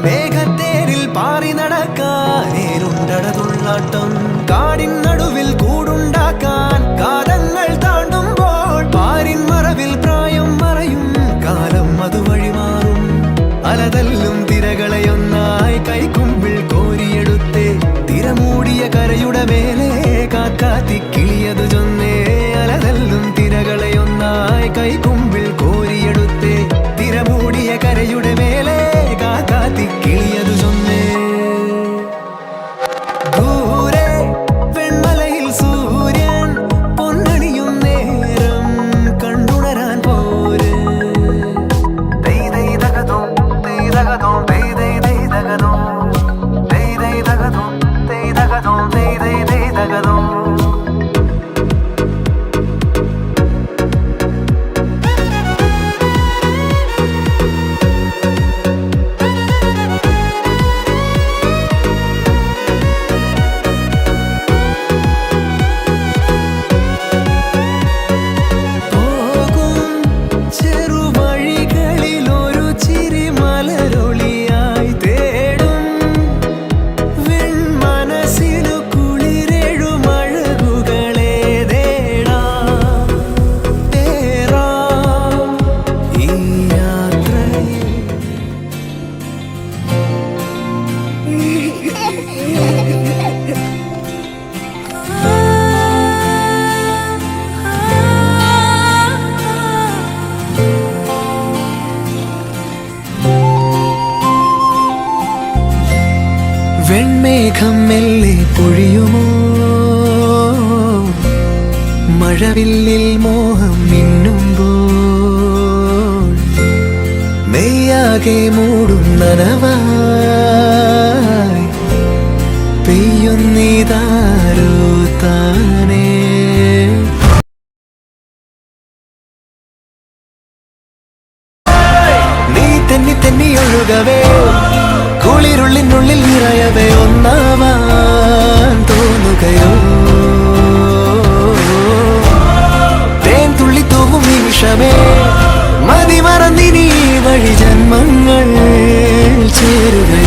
മേഘത്തേരിൽ പാറി നടക്കാനേരുണ്ടടതുള്ളാട്ടം കാടിൻ നടുവിൽ കൂടുണ്ടാക്കാൻ കാലങ്ങൾ താണ്ടുമ്പോൾ പാരിൻ മറവിൽ പ്രായം മറയും കാലം അതുവഴി മാറും അലതല്ലും തിരകളെയൊന്നായി കൈക്കുമ്പിൾ കോരിയെടുത്തേ തിരമൂടിയ കരയുടെ മേലെ കാക്കാത്തി കിളിയതു ചൊന്നേ അലതല്ലും തിരകളെയൊന്നായി കൈക്കുമ്പിൾ കോരിയെടുത്തേ തിരമൂടിയ കരയുടെ മേലെ കാക്കാത്തി കിളിയതു ചൊന്നേ ദൂരെ വെൺമലയിൽ സൂര്യൻ പൊന്നണിയും നേരം കണ്ടുണരാൻ പോര് വെൺമേഘം മെല്ലെ പൊഴിയുമോ മഴവില്ലിൽ മോഹം മിന്നുമ്പോൾ മെയ്യാകെ മൂടും നനവായി പെയ്യുന്നിതാരോ താനേ നീ തെന്നി തെന്നി ഒഴുകവേ കുളിരുള്ളിനുള്ളിൽ നിറയവേ ഒന്നാവാൻ തോന്നുകയോ തേൻ തുള്ളി തൂവും നിമിഷമേ മതി മറന്നിനി വഴി ജന്മങ്ങൾ ചേരുക